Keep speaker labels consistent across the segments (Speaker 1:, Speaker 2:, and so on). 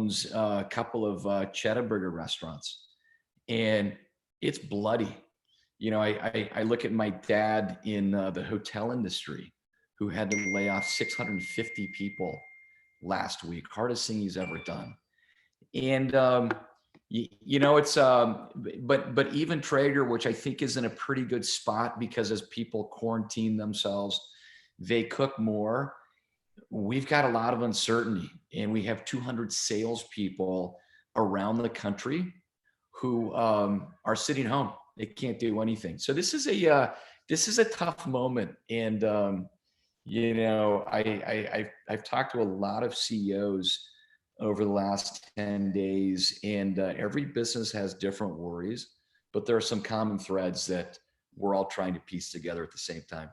Speaker 1: owns a couple of cheddar burger restaurants, and it's bloody. I look at my dad in the hotel industry who had to lay off 650 people last week, hardest thing he's ever done. And it's but even Traeger, which I think is in a pretty good spot because as people quarantine themselves, they cook more. We've got a lot of uncertainty, and we have 200 salespeople around the country who are sitting home. They can't do anything. So this is a tough moment, and I've talked to a lot of CEOs over the last 10 days, and every business has different worries, but there are some common threads that we're all trying to piece together at the same time.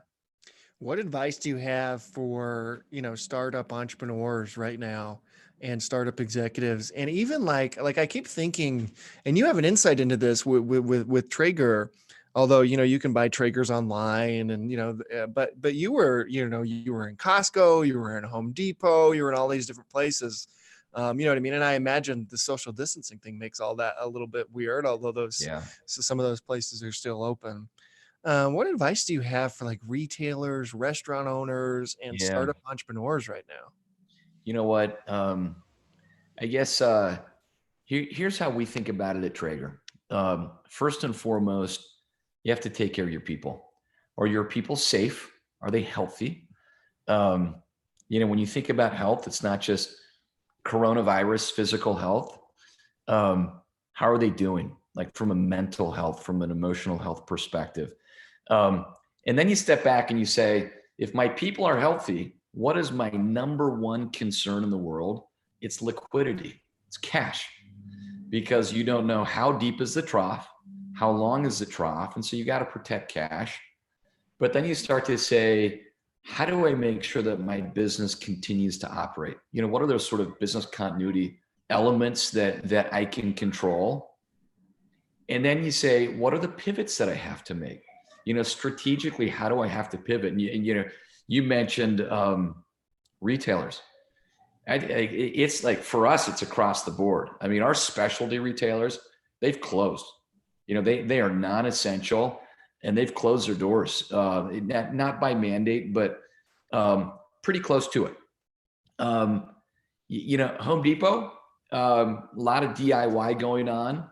Speaker 2: What advice do you have for, startup entrepreneurs right now and startup executives? And even like I keep thinking, and you have an insight into this with Traeger, although, you can buy Traegers online and, but you were in Costco, you were in Home Depot, you were in all these different places. You know what I mean? And I imagine the social distancing thing makes all that a little bit weird, although
Speaker 1: Yeah.
Speaker 2: some of those places are still open. What advice do you have for like retailers, restaurant owners, and
Speaker 1: Yeah.
Speaker 2: startup entrepreneurs right now?
Speaker 1: You know what? I guess here's how we think about it at Traeger. First and foremost, you have to take care of your people. Are your people safe? Are they healthy? Um, when you think about health, it's not just coronavirus, physical health. How are they doing? Like from a mental health, from an emotional health perspective. Um, and then you step back and you say, if my people are healthy, what is my number one concern in the world? It's liquidity, it's cash, because you don't know how deep is the trough, how long is the trough. And so you got to protect cash. But then you start to say, how do I make sure that my business continues to operate? What are those sort of business continuity elements that I can control? And then you say, what are the pivots that I have to make? Strategically, how do I have to pivot? You mentioned retailers. It's like for us, it's across the board. I mean, our specialty retailers, they've closed. They are non-essential, and they've closed their doors. Not by mandate, but pretty close to it. Home Depot, a lot of DIY going on.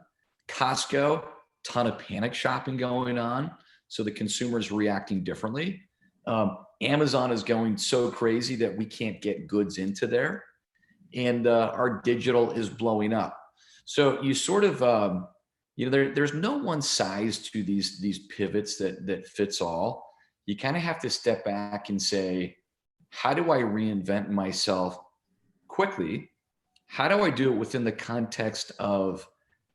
Speaker 1: Costco, ton of panic shopping going on. So the consumer is reacting differently. Amazon is going so crazy that we can't get goods into there. And our digital is blowing up. So you sort of, there's no one size to these pivots that fits all. You kind of have to step back and say, how do I reinvent myself quickly? How do I do it within the context of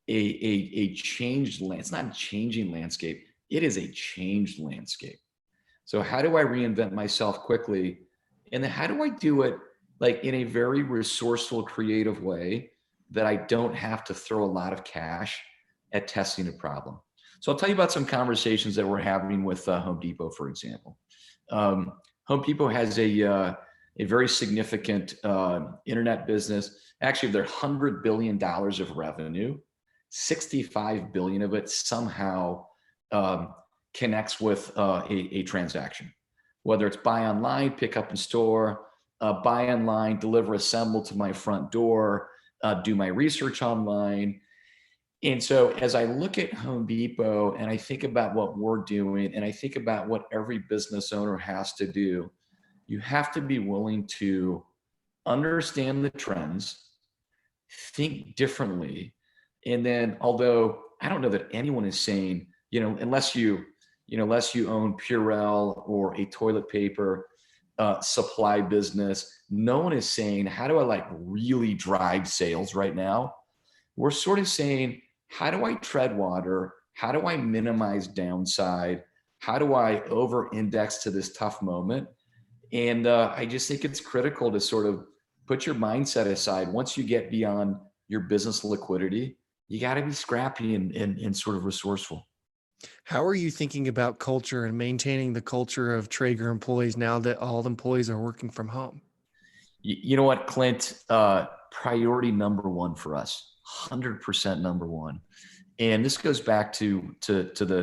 Speaker 1: a changed land? It's not a changing landscape. It is a changed landscape. So how do I reinvent myself quickly? And then how do I do it like in a very resourceful, creative way that I don't have to throw a lot of cash at testing a problem? So I'll tell you about some conversations that we're having with Home Depot, for example. Home Depot has a very significant internet business. Actually, they're $100 billion of revenue. 65 billion of it somehow connects with a transaction, whether it's buy online, pick up in store, buy online, deliver, assemble to my front door, do my research online. And so as I look at Home Depot and I think about what we're doing and I think about what every business owner has to do, you have to be willing to understand the trends, think differently. And then, although I don't know that anyone is saying, unless you own Purell or a toilet paper supply business, no one is saying, how do I like really drive sales right now? We're sort of saying, how do I tread water? How do I minimize downside? How do I over index to this tough moment? And I just think it's critical to sort of put your mindset aside. Once you get beyond your business liquidity, you got to be scrappy and sort of resourceful.
Speaker 2: How are you thinking about culture and maintaining the culture of Traeger employees now that all the employees are working from home?
Speaker 1: You know what, Clint? priority number one for us, 100% number one. And this goes back to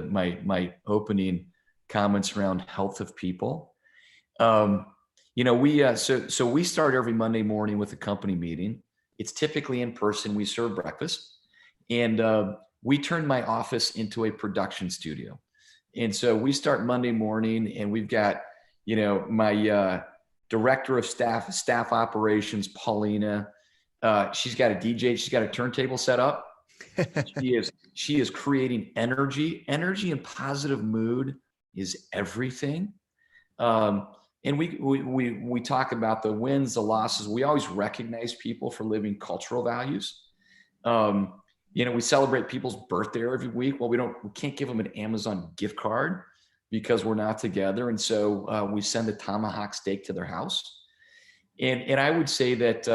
Speaker 1: my opening comments around health of people. So we start every Monday morning with a company meeting. It's typically in person. We serve breakfast, and we turn my office into a production studio. And so we start Monday morning, and we've got, my director of staff operations, Paulina. She's got a DJ. She's got a turntable set up. She is creating energy. Energy and positive mood is everything. And we talk about the wins, the losses. We always recognize people for living cultural values. We celebrate people's birthday every week. Well, we can't give them an Amazon gift card because we're not together. And so we send a tomahawk steak to their house. And I would say that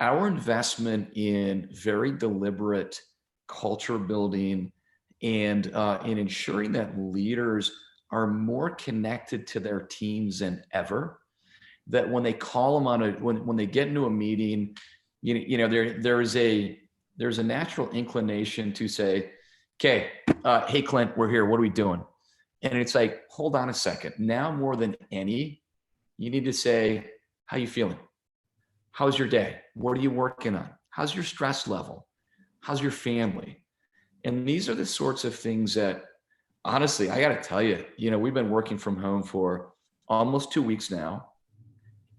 Speaker 1: our investment in very deliberate culture building and in ensuring that leaders are more connected to their teams than ever, that when they call them when they get into a meeting, there's a natural inclination to say, okay, hey, Clint, we're here. What are we doing? And it's like, hold on a second. Now more than any, you need to say, how you feeling? How's your day? What are you working on? How's your stress level? How's your family? And these are the sorts of things that, honestly, I got to tell you, we've been working from home for almost 2 weeks now.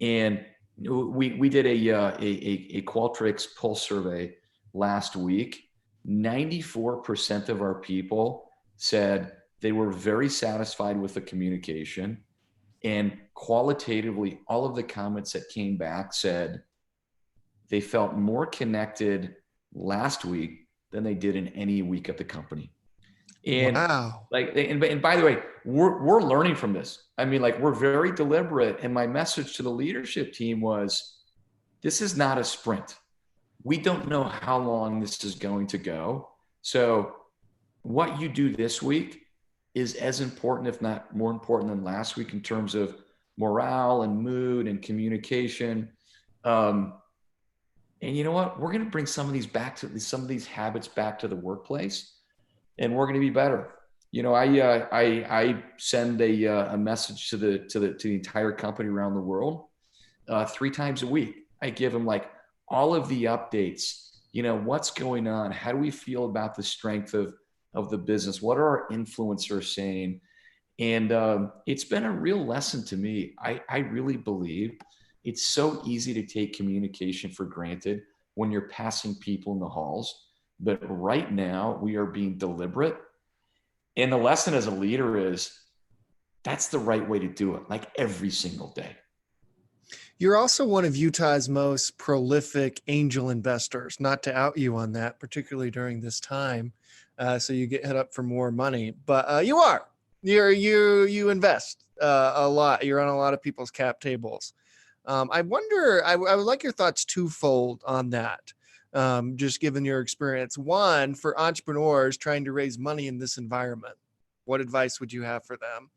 Speaker 1: And we did a Qualtrics pulse survey last week. 94% of our people said they were very satisfied with the communication. And qualitatively, all of the comments that came back said they felt more connected last week than they did in any week at the company. And
Speaker 2: wow.
Speaker 1: And by the way, we're learning from this. I mean, we're very deliberate. And my message to the leadership team was, this is not a sprint. We don't know how long this is going to go. So what you do this week is as important, if not more important than last week in terms of morale and mood and communication. And you know what? We're going to bring some of these habits back to the workplace, and we're going to be better. I send a message to the entire company around the world 3 times a week. I give them all of the updates. What's going on? How do we feel about the strength of the business? What are our influencers saying? And it's been a real lesson to me. I really believe it's so easy to take communication for granted when you're passing people in the halls. But right now we are being deliberate. And the lesson as a leader is that's the right way to do it, every single day.
Speaker 2: You're also one of Utah's most prolific angel investors, not to out you on that, particularly during this time. So you get hit up for more money, but you invest a lot. You're on a lot of people's cap tables. I wonder, I would like your thoughts twofold on that. Just given your experience, one, for entrepreneurs trying to raise money in this environment, what advice would you have for them?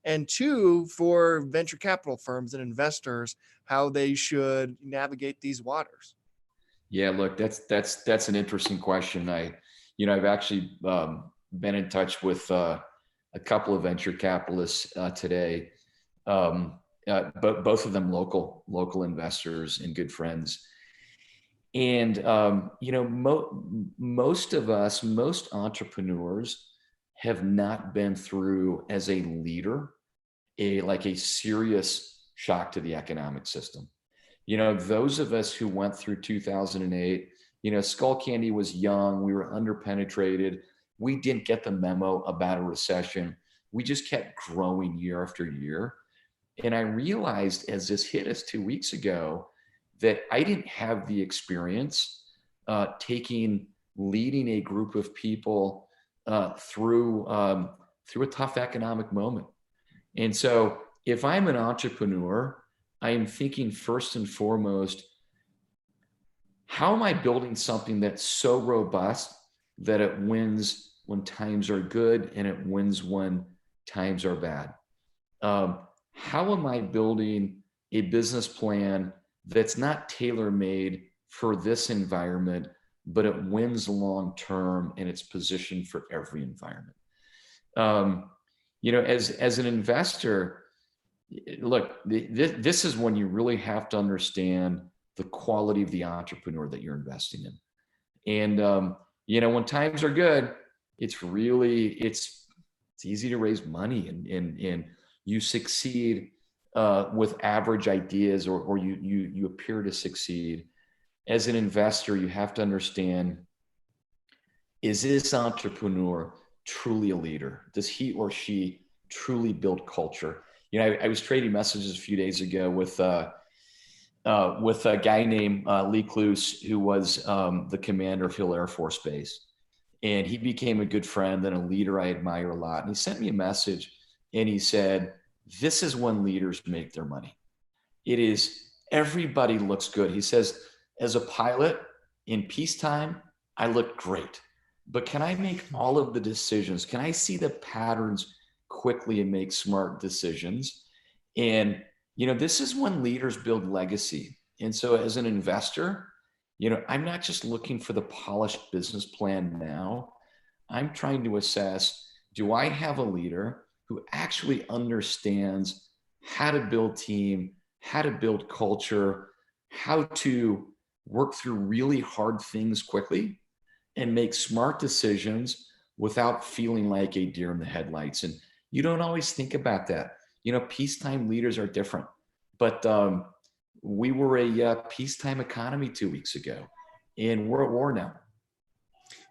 Speaker 2: And two, for venture capital firms and investors, how they should navigate these waters.
Speaker 1: Yeah, look, that's an interesting question. I've actually been in touch with a couple of venture capitalists today, but both of them local investors and good friends. And most entrepreneurs have not been through, as a leader, a serious shock to the economic system. Those of us who went through 2008, Skullcandy was young, we were underpenetrated, we didn't get the memo about a recession. We just kept growing year after year. And I realized as this hit us 2 weeks ago that I didn't have the experience leading a group of people through a tough economic moment. And so if I'm an entrepreneur, I am thinking first and foremost, how am I building something that's so robust that it wins when times are good and it wins when times are bad? How am I building a business plan that's not tailor-made for this environment, but it wins long term and it's positioned for every environment. Um, as an investor, look, this is when you really have to understand the quality of the entrepreneur that you're investing in. And when times are good, it's easy to raise money, and you succeed with average ideas, or you appear to succeed. As an investor, you have to understand, is this entrepreneur truly a leader? Does he or she truly build culture? I was trading messages a few days ago with a guy named Lee Cluse, who was the commander of Hill Air Force Base. And he became a good friend and a leader I admire a lot. And he sent me a message and he said, this is when leaders make their money. It is, everybody looks good. He says, as a pilot in peacetime, I look great. But can I make all of the decisions? Can I see the patterns quickly and make smart decisions? And, this is when leaders build legacy. And so as an investor, I'm not just looking for the polished business plan now. I'm trying to assess, do I have a leader who actually understands how to build team, how to build culture, how to work through really hard things quickly and make smart decisions without feeling like a deer in the headlights? And you don't always think about that. Peacetime leaders are different, but we were a peacetime economy 2 weeks ago, and we're at war now.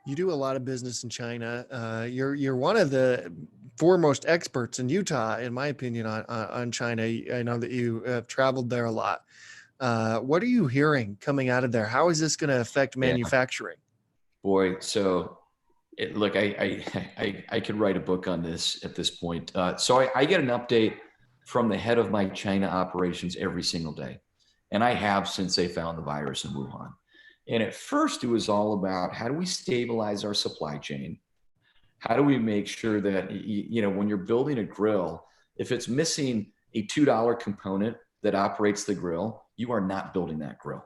Speaker 2: You do a lot of business in China. You're one of the foremost experts in Utah, in my opinion, on China. I know that you have traveled there a lot. What are you hearing coming out of there? How is this going to affect
Speaker 1: Yeah,
Speaker 2: manufacturing?
Speaker 1: boy. So, look, I could write a book on this at this point. So I get an update from the head of my China operations every single day, and I have since they found the virus in Wuhan. And at first, it was all about, how do we stabilize our supply chain? How do we make sure that, when you're building a grill, if it's missing a $2 component that operates the grill, you are not building that grill.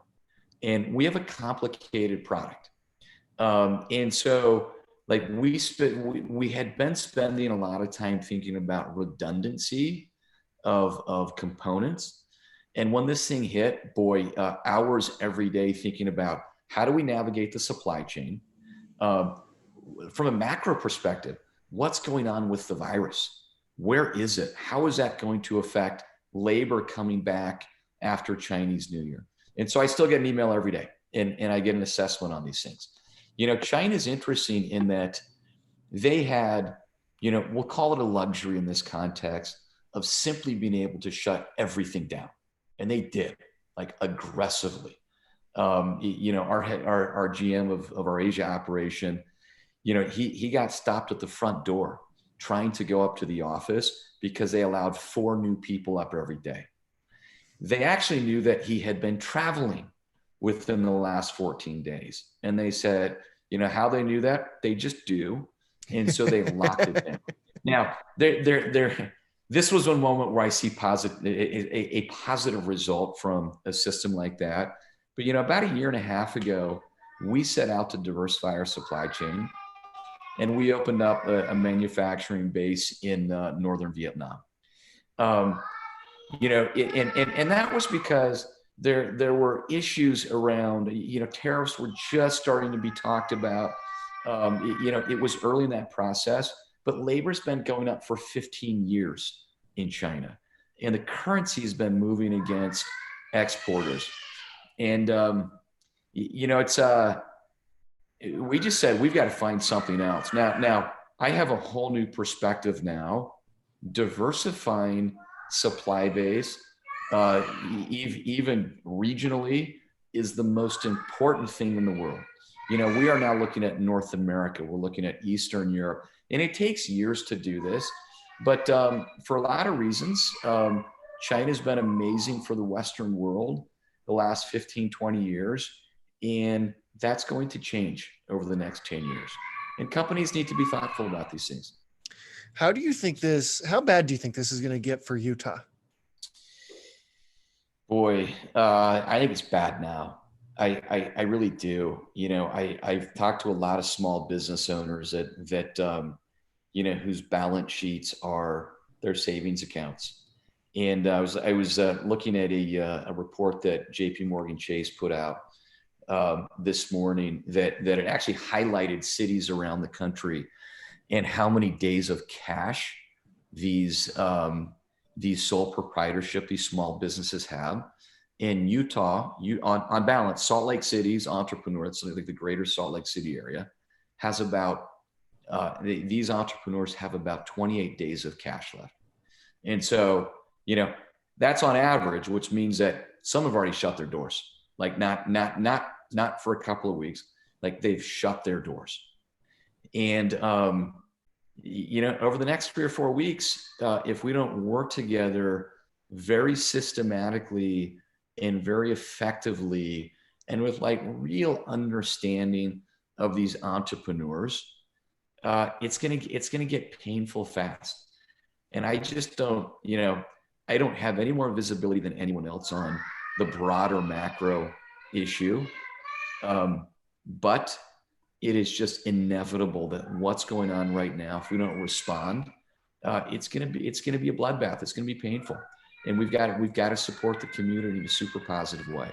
Speaker 1: And we have a complicated product. And so, like, we had been spending a lot of time thinking about redundancy of components. And when this thing hit, boy, hours every day thinking about, how do we navigate the supply chain? From a macro perspective, what's going on with the virus? Where is it? How is that going to affect labor coming back after Chinese New Year? And so I still get an email every day, and I get an assessment on these things. China's interesting in that they had, we'll call it a luxury in this context, of simply being able to shut everything down. And they did, like, aggressively. Our GM of our Asia operation, he got stopped at the front door trying to go up to the office because they allowed 4 new people up every day. They actually knew that he had been traveling within the last 14 days. And they said, how they knew that? They just do. And so they locked it down. Now, this was one moment where I see a positive result from a system like that. But, about a year and a half ago, we set out to diversify our supply chain, and we opened up a manufacturing base in northern Vietnam. And that was because there were issues around, tariffs were just starting to be talked about. It was early in that process, but labor's been going up for 15 years in China, and the currency has been moving against exporters. And, it's, we just said, we've got to find something else. Now I have a whole new perspective now. Diversifying supply base, even regionally, is the most important thing in the world. We are now looking at North America. We're looking at Eastern Europe, and it takes years to do this. But for a lot of reasons, China's been amazing for the Western world the last 15, 20 years. And that's going to change over the next 10 years. And companies need to be thoughtful about these things.
Speaker 2: How bad do you think this is going to get for Utah?
Speaker 1: Boy, I think it's bad now. I really do. I've talked to a lot of small business owners that whose balance sheets are their savings accounts. And I was looking at a report that J.P. Morgan Chase put out this morning that it actually highlighted cities around the country and how many days of cash these these sole proprietorship, these small businesses have. In Utah, on balance, Salt Lake City's entrepreneur, it's like the greater Salt Lake City area, has about these entrepreneurs have about 28 days of cash left. And so, that's on average, which means that some have already shut their doors, like not for a couple of weeks, like they've shut their doors. And over the next 3 or 4 weeks, if we don't work together very systematically and very effectively and with like real understanding of these entrepreneurs, it's gonna get painful fast. And I just I don't have any more visibility than anyone else on the broader macro issue. But it is just inevitable that what's going on right now, if we don't respond, it's gonna be a bloodbath. It's gonna be painful, and we've got to support the community in a super positive way.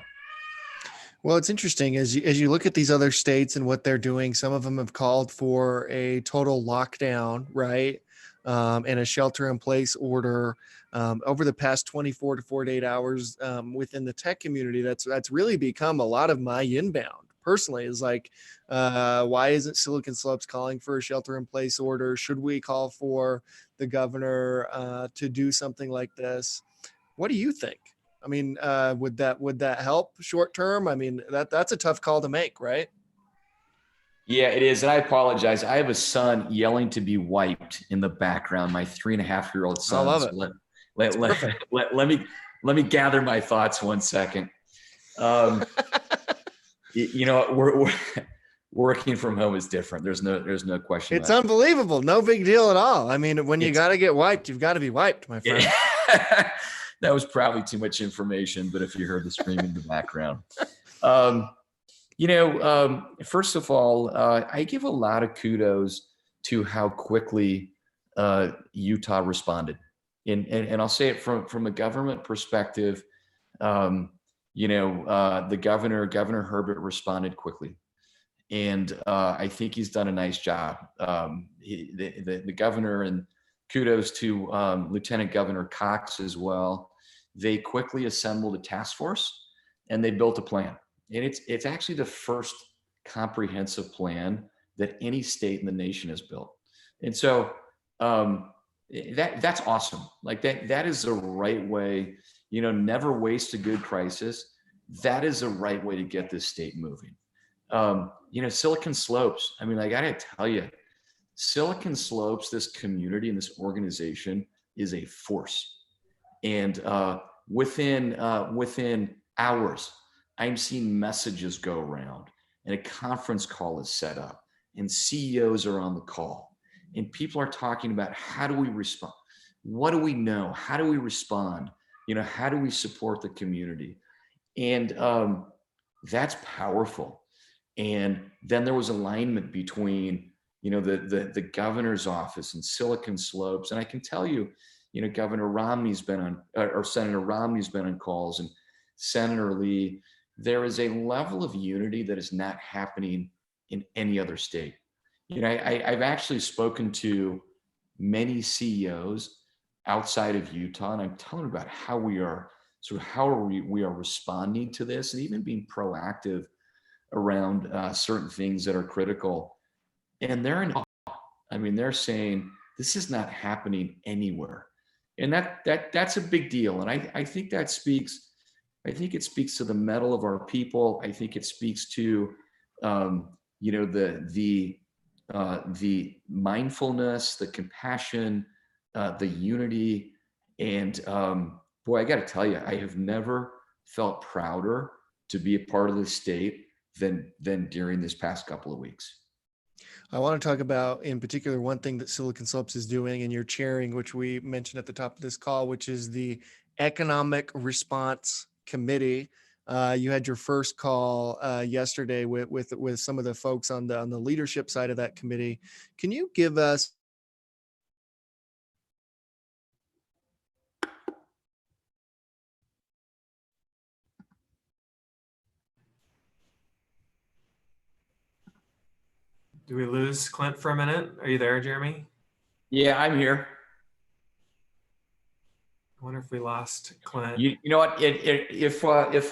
Speaker 2: Well, it's interesting as you look at these other states and what they're doing. Some of them have called for a total lockdown, right? And a shelter in place order over the past 24 to 48 hours within the tech community. That's really become a lot of my inbound personally is like, why isn't Silicon Slopes calling for a shelter in place order? Should we call for the governor to do something like this? What do you think? I mean, would that help short term? I mean, that's a tough call to make, right?
Speaker 1: Yeah, it is. And I apologize. I have a son yelling to be wiped in the background, my 3.5-year-old
Speaker 2: I
Speaker 1: son.
Speaker 2: love
Speaker 1: So
Speaker 2: it.
Speaker 1: let,
Speaker 2: It's
Speaker 1: let,
Speaker 2: perfect.
Speaker 1: let me gather my thoughts 1 second. Um, we're working from home is different. There's no question
Speaker 2: It's
Speaker 1: about
Speaker 2: unbelievable. No big deal at all. I mean, when
Speaker 1: it.
Speaker 2: you got to get wiped, you've got to be wiped, my friend.
Speaker 1: That was probably too much information, but if you heard the screaming in the background. Um, first of all, I give a lot of kudos to how quickly Utah responded. And I'll say it from a government perspective. The Governor Herbert responded quickly. And I think he's done a nice job. The governor, and kudos to Lieutenant Governor Cox as well. They quickly assembled a task force and they built a plan. And it's actually the first comprehensive plan that any state in the nation has built. And so that's awesome. Like that is the right way. Never waste a good crisis. That is the right way to get this state moving. Silicon Slopes. I mean, I gotta tell you, Silicon Slopes, this community and this organization is a force. And within hours, I'm seeing messages go around, and a conference call is set up, and CEOs are on the call, and people are talking about how do we respond, what do we know, how do we respond, how do we support the community, and that's powerful. And then there was alignment between, the governor's office and Silicon Slopes. And I can tell you, Governor Romney's been on, or Senator Romney's been on calls, and Senator Lee. There is a level of unity that is not happening in any other state. I've actually spoken to many CEOs outside of Utah, and I'm telling them about how we are we are responding to this, and even being proactive around certain things that are critical. And they're in awe. I mean, they're saying this is not happening anywhere, and that's a big deal. And I think that speaks. I think it speaks to the mettle of our people. I think it speaks to the mindfulness, the compassion, the unity, and boy, I got to tell you, I have never felt prouder to be a part of this state than during this past couple of weeks.
Speaker 2: I want to talk about, in particular, one thing that Silicon Slopes is doing, and you're chairing, which we mentioned at the top of this call, which is the Economic Response Committee. You had your first call yesterday with some of the folks on the leadership side of that committee. Can you give us
Speaker 3: Do we lose Clint for a minute? Are you there, Jeremy?
Speaker 1: Yeah, I'm here.
Speaker 3: I wonder if we lost Clint.
Speaker 1: You know what? If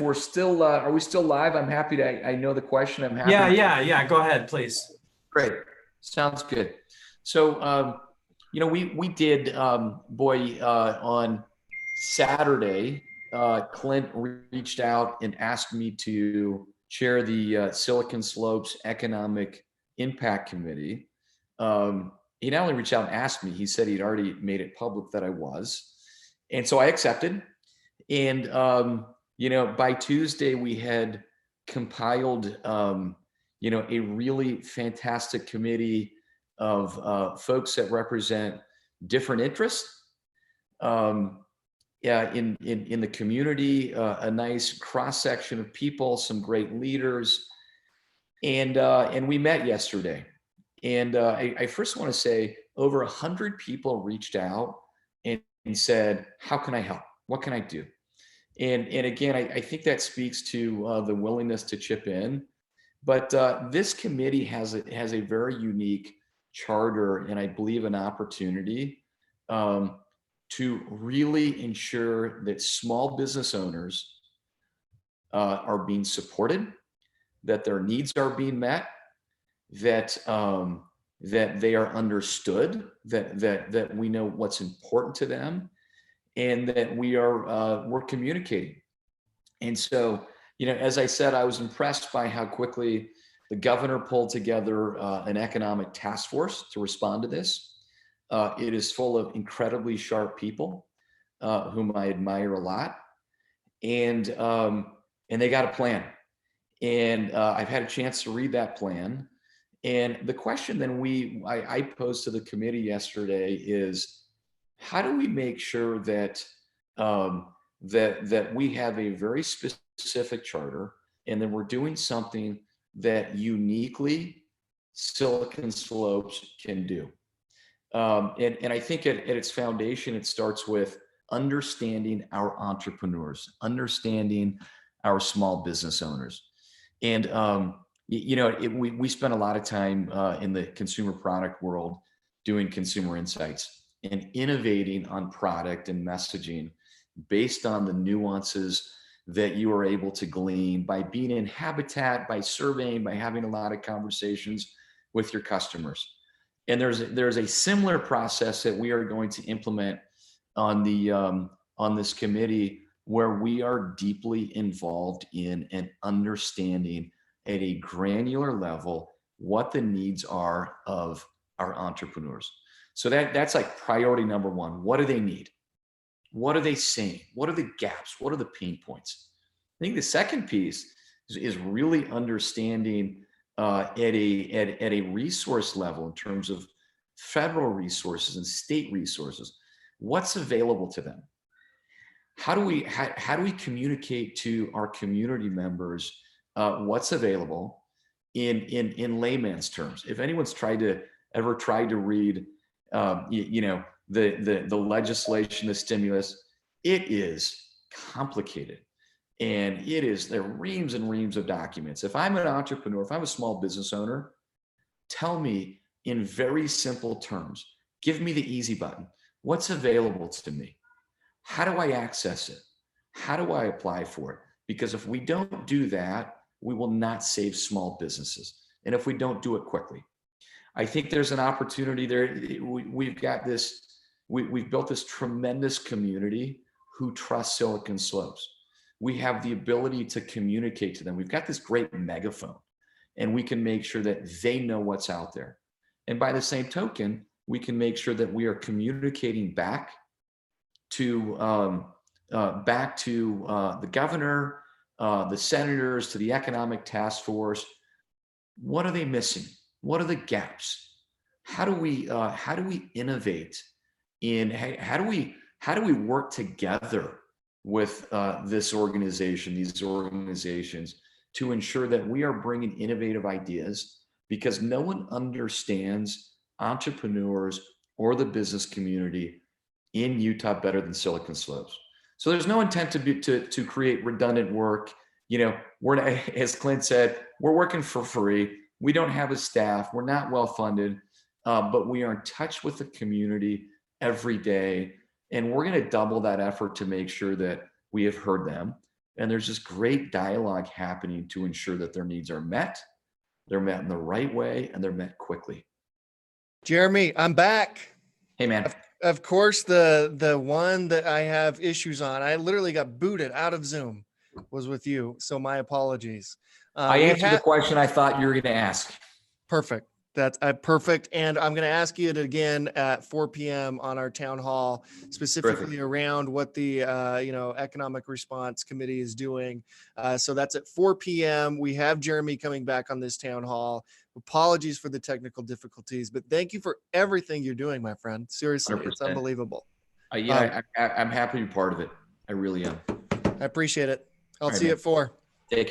Speaker 1: we're still, are we still live? I'm happy to. I know the question. I'm happy.
Speaker 3: Yeah. Go ahead, please.
Speaker 1: Great. Sounds good. So, we did, on Saturday, Clint reached out and asked me to chair the Silicon Slopes Economic Impact Committee. He not only reached out and asked me, he said he'd already made it public that I was. And so I accepted. And, by Tuesday, we had compiled, a really fantastic committee of folks that represent different interests in the community, a nice cross section of people, some great leaders, and we met yesterday. And I first want to say over 100 people reached out and said, "How can I help? What can I do?" And again, I think that speaks to the willingness to chip in. But this committee has a very unique charter, and I believe an opportunity to really ensure that small business owners are being supported, that their needs are being met, that that they are understood, that we know what's important to them, and that we're communicating. And so, as I said, I was impressed by how quickly the governor pulled together an economic task force to respond to this. It is full of incredibly sharp people whom I admire a lot, and they got a plan. And I've had a chance to read that plan. And the question then I posed to the committee yesterday is, how do we make sure that that we have a very specific charter, and then we're doing something that uniquely Silicon Slopes can do? And I think at its foundation, it starts with understanding our entrepreneurs, understanding our small business owners. And, we spend a lot of time in the consumer product world doing consumer insights and innovating on product and messaging based on the nuances that you are able to glean by being in habitat, by surveying, by having a lot of conversations with your customers. And there's a similar process that we are going to implement on this committee, where we are deeply involved in and understanding at a granular level what the needs are of our entrepreneurs. So that's like priority number one. What do they need? What are they saying? What are the gaps? What are the pain points? I think the second piece is really understanding at a resource level, in terms of federal resources and state resources, what's available to them. How do we communicate to our community members what's available in layman's terms? If anyone's ever tried to read the legislation, the stimulus, it is complicated, and there are reams and reams of documents. If I'm an entrepreneur, if I'm a small business owner, tell me in very simple terms, give me the easy button. What's available to me? How do I access it? How do I apply for it? Because if we don't do that, we will not save small businesses. And if we don't do it quickly, I think there's an opportunity there. We've built this tremendous community who trust Silicon Slopes. We have the ability to communicate to them. We've got this great megaphone, and we can make sure that they know what's out there. And by the same token, we can make sure that we are communicating back to the governor, the senators, to the economic task force. What are they missing? What are the gaps? How do we innovate how do we work together with these organizations, to ensure that we are bringing innovative ideas, because no one understands entrepreneurs or the business community in Utah better than Silicon Slopes. So there's no intent to create redundant work. We're not, as Clint said, we're working for free. We don't have a staff. We're not well funded, but we are in touch with the community every day, and we're going to double that effort to make sure that we have heard them. And there's just great dialogue happening to ensure that their needs are met. They're met in the right way, and they're met quickly.
Speaker 2: Jeremy, I'm back.
Speaker 1: Hey, man.
Speaker 2: Of course, the one that I have issues on, I literally got booted out of Zoom, was with you. So my apologies.
Speaker 1: I answered the question I thought you were going to ask.
Speaker 2: Perfect. That's perfect. And I'm going to ask you it again at 4 p.m. on our town hall, specifically around what the Economic Response Committee is doing. So that's at 4 p.m. We have Jeremy coming back on this town hall. Apologies for the technical difficulties, but thank you for everything you're doing, my friend. Seriously, 100%. It's unbelievable.
Speaker 1: I'm happy to be part of it. I really am.
Speaker 2: I appreciate it. I'll see you at 4.